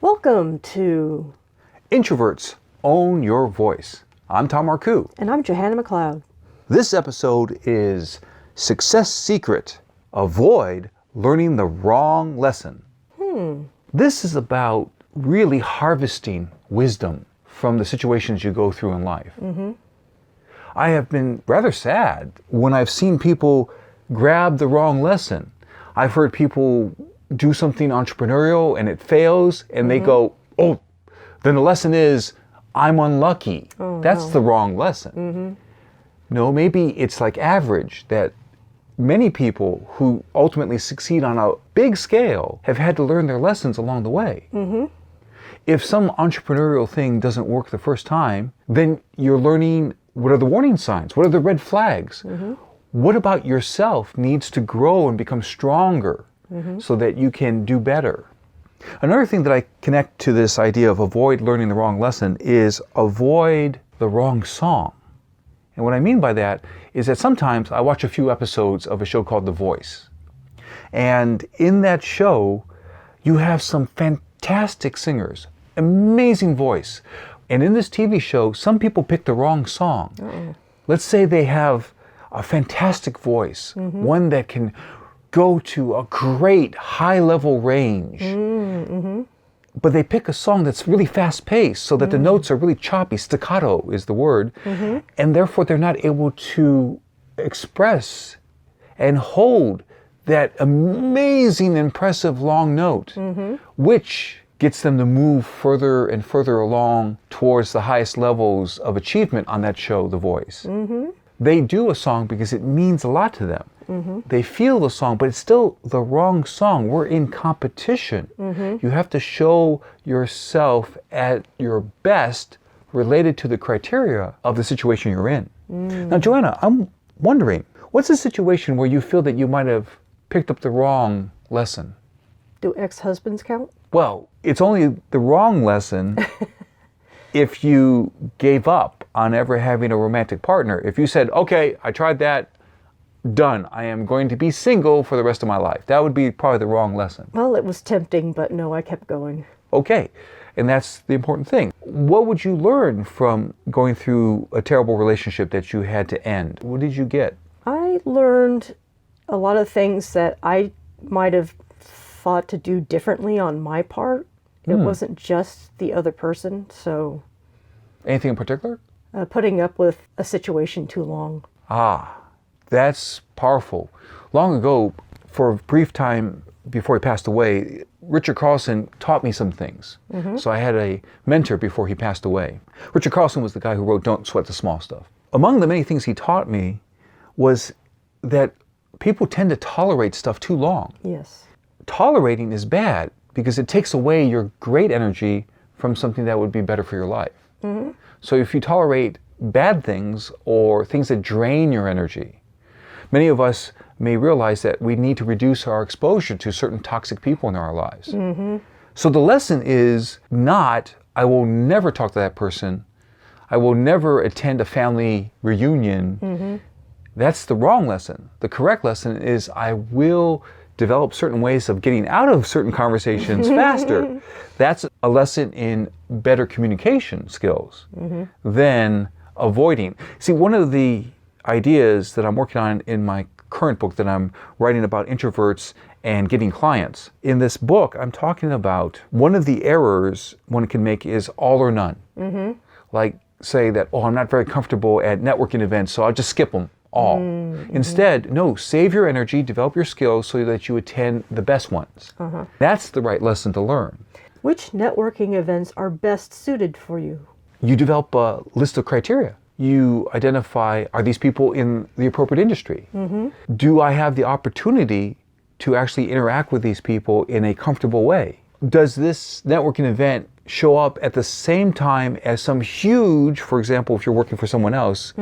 Welcome to Introverts Own Your Voice. I'm Tom Marcoux. And I'm Johanna McLeod. This episode is Success Secret. Avoid learning the wrong lesson. This is about really harvesting wisdom from the situations you go through in life. I have been rather sad when I've seen people grab the wrong lesson. I've heard people do something entrepreneurial and it fails and they go, oh, then the lesson is I'm unlucky. That's the wrong lesson. No, maybe it's like average, that many people who ultimately succeed on a big scale have had to learn their lessons along the way. If some entrepreneurial thing doesn't work the first time, then you're learning what are the warning signs, what are the red flags. What about yourself needs to grow and become stronger so that you can do better. Another thing that I connect to this idea of avoid learning the wrong lesson is avoid the wrong song. And what I mean by that is that sometimes I watch a few episodes of a show called The Voice. And in that show, you have some fantastic singers, amazing voice. And in this TV show, some people pick the wrong song. Let's say they have a fantastic voice, one that can go to a great high-level range. But they pick a song that's really fast-paced so that the notes are really choppy. Staccato is the word. And therefore, they're not able to express and hold that amazing, impressive long note, which gets them to move further and further along towards the highest levels of achievement on that show, The Voice. They do a song because it means a lot to them. They feel the song, but it's still the wrong song. We're in competition. You have to show yourself at your best related to the criteria of the situation you're in. Now, Joanna, I'm wondering, what's a situation where you feel that you might have picked up the wrong lesson? Do ex-husbands count? Well, it's only the wrong lesson if you gave up on ever having a romantic partner. If you said, okay, I tried that, done. I am going to be single for the rest of my life. That would be probably the wrong lesson. Well, it was tempting, but no, I kept going. Okay, and that's the important thing. What would you learn from going through a terrible relationship that you had to end? What did you get? I learned a lot of things that I might have thought to do differently on my part. It wasn't just the other person, so... Anything in particular? Putting up with a situation too long. That's powerful. Long ago, for a brief time before he passed away, Richard Carlson taught me some things. So I had a mentor before he passed away. Richard Carlson was the guy who wrote Don't Sweat the Small Stuff. Among the many things he taught me was that people tend to tolerate stuff too long. Yes. Tolerating is bad because it takes away your great energy from something that would be better for your life. So if you tolerate bad things or things that drain your energy, many of us may realize that we need to reduce our exposure to certain toxic people in our lives. So the lesson is not, I will never talk to that person. I will never attend a family reunion. That's the wrong lesson. The correct lesson is I will develop certain ways of getting out of certain conversations faster. That's a lesson in better communication skills than avoiding. See, one of the ideas that I'm working on in my current book that I'm writing about introverts and getting clients. In this book, I'm talking about one of the errors one can make is all or none. Like say that, oh, I'm not very comfortable at networking events, so I'll just skip them all. Instead, no, save your energy, develop your skills so that you attend the best ones. That's the right lesson to learn. Which networking events are best suited for you? You develop a list of criteria. You identify, are these people in the appropriate industry? Do I have the opportunity to actually interact with these people in a comfortable way? Does this networking event show up at the same time as some huge, for example, if you're working for someone else,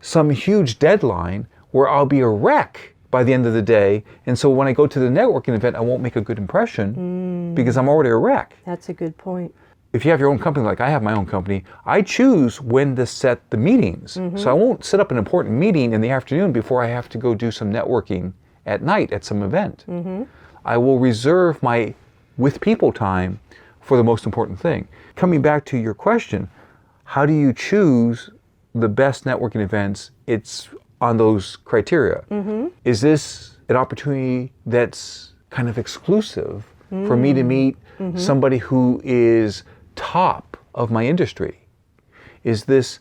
some huge deadline where I'll be a wreck by the end of the day, and so when I go to the networking event, I won't make a good impression because I'm already a wreck. That's a good point. If you have your own company, like I have my own company, I choose when to set the meetings. So I won't set up an important meeting in the afternoon before I have to go do some networking at night at some event. I will reserve my with people time for the most important thing. Coming back to your question, how do you choose the best networking events? It's on those criteria. Is this an opportunity that's kind of exclusive for me to meet somebody who is top of my industry? Is this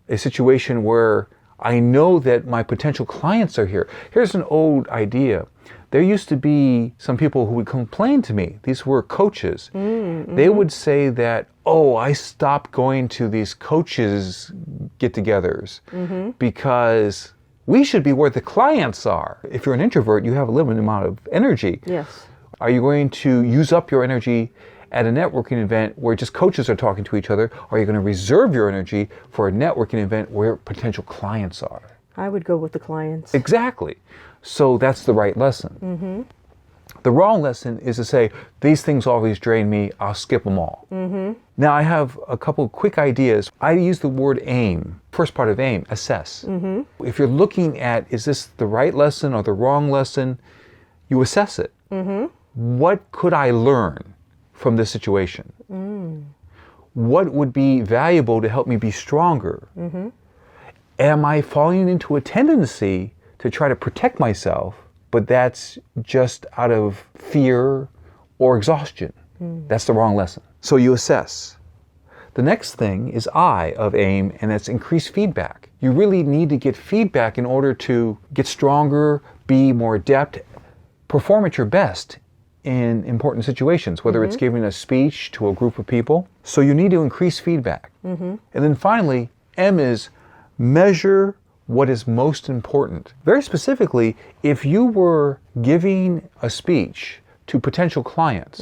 a situation where I know that my potential clients are here? Here's an old idea. There used to be some people who would complain to me. These were coaches. They would say that, oh, I stopped going to these coaches get-togethers because we should be where the clients are. If you're an introvert, you have a limited amount of energy. Yes. Are you going to use up your energy at a networking event where just coaches are talking to each other? Or are you going to reserve your energy for a networking event where potential clients are? I would go with the clients. Exactly. So that's the right lesson. The wrong lesson is to say, these things always drain me, I'll skip them all. Now I have a couple quick ideas. I use the word aim. First part of aim, assess. If you're looking at, is this the right lesson or the wrong lesson, you assess it. What could I learn from this situation? What would be valuable to help me be stronger? Am I falling into a tendency to try to protect myself, but that's just out of fear or exhaustion? That's the wrong lesson. So you assess. The next thing is I of aim, and that's increased feedback. You really need to get feedback in order to get stronger, be more adept, perform at your best in important situations, whether it's giving a speech to a group of people. So you need to increase feedback. And then finally, M is measure what is most important. Very specifically, if you were giving a speech to potential clients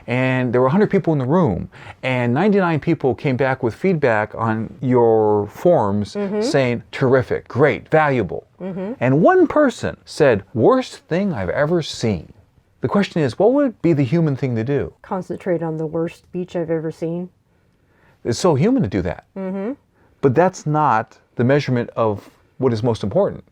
and there were 100 people in the room and 99 people came back with feedback on your forms saying, terrific, great, valuable. And one person said, worst thing I've ever seen. The question is, what would be the human thing to do? Concentrate on the worst speech I've ever seen. It's so human to do that. But that's not the measurement of what is most important.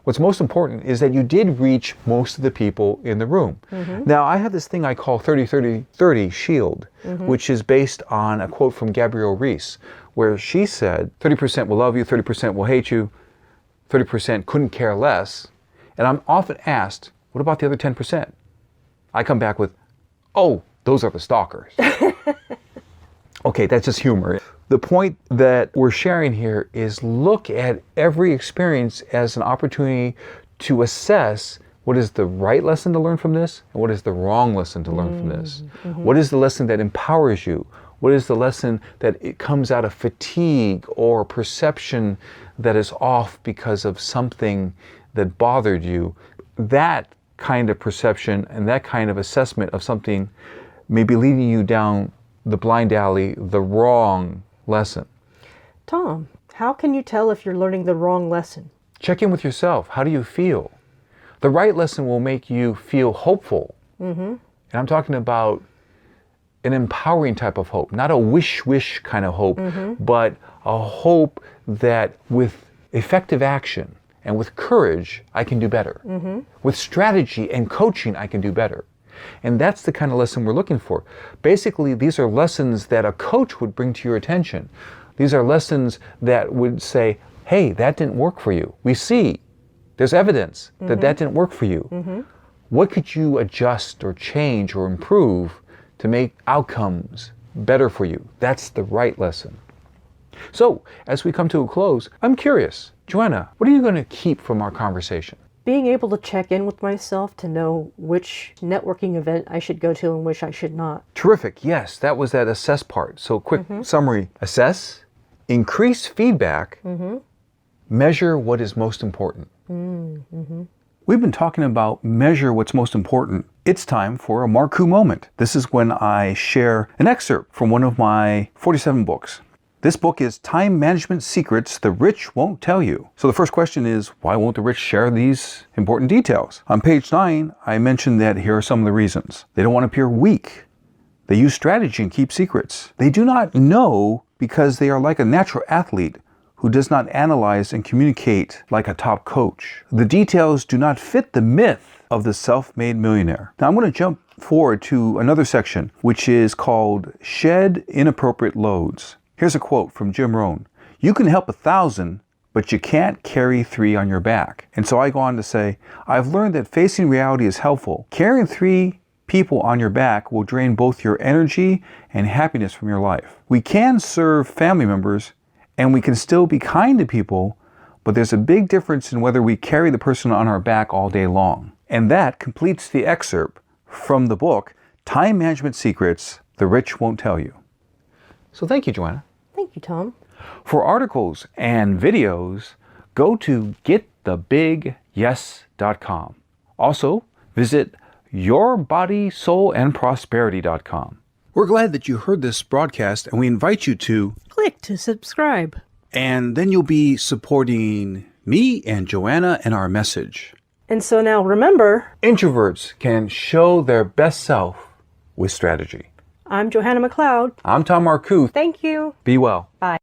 What's most important is that you did reach most of the people in the room. Now, I have this thing I call 30-30-30 shield, which is based on a quote from Gabrielle Reese, where she said, 30% will love you, 30% will hate you, 30% couldn't care less. And I'm often asked, what about the other 10%? I come back with, oh, those are the stalkers. Okay, that's just humor. The point that we're sharing here is look at every experience as an opportunity to assess what is the right lesson to learn from this and what is the wrong lesson to learn from this. What is the lesson that empowers you? What is the lesson that it comes out of fatigue or perception that is off because of something that bothered you? That kind of perception and that kind of assessment of something may be leading you down the blind alley, the wrong lesson. Tom, how can you tell if you're learning the wrong lesson? Check in with yourself. How do you feel? The right lesson will make you feel hopeful. And I'm talking about an empowering type of hope, not a wish kind of hope, but a hope that with effective action and with courage, I can do better. With strategy and coaching, I can do better. And that's the kind of lesson we're looking for. Basically, these are lessons that a coach would bring to your attention. These are lessons that would say, hey, that didn't work for you. We see, there's evidence that that didn't work for you. What could you adjust or change or improve to make outcomes better for you? That's the right lesson. So, as we come to a close, I'm curious, Johanna, what are you going to keep from our conversation? Being able to check in with myself to know which networking event I should go to and which I should not. Terrific. Yes, that was that assess part. So quick summary. Assess, increase feedback, measure what is most important. We've been talking about measure what's most important. It's time for a Marcoux moment. This is when I share an excerpt from one of my 47 books. This book is Time Management Secrets the Rich Won't Tell You. So the first question is, why won't the rich share these important details? On page 9, I mentioned that here are some of the reasons. They don't want to appear weak. They use strategy and keep secrets. They do not know because they are like a natural athlete who does not analyze and communicate like a top coach. The details do not fit the myth of the Self-Made Millionaire. Now I'm going to jump forward to another section, which is called Shed Inappropriate Loads. Here's a quote from Jim Rohn. You can help 1,000, but you can't carry 3 on your back. And so I go on to say, I've learned that facing reality is helpful. Carrying 3 people on your back will drain both your energy and happiness from your life. We can serve family members and we can still be kind to people, but there's a big difference in whether we carry the person on our back all day long. And that completes the excerpt from the book, Time Management Secrets The Rich Won't Tell You. So thank you, Johanna. Thank you, Tom. For articles and videos, go to getthebigyes.com. Also, visit yourbodysoulandprosperity.com. We're glad that you heard this broadcast, and we invite you to Click to subscribe. and then you'll be supporting me and Johanna and our message. And so now remember, Introverts can show their best self with strategy. I'm Johanna McLeod. I'm Tom Marcoux. Thank you. Be well. Bye.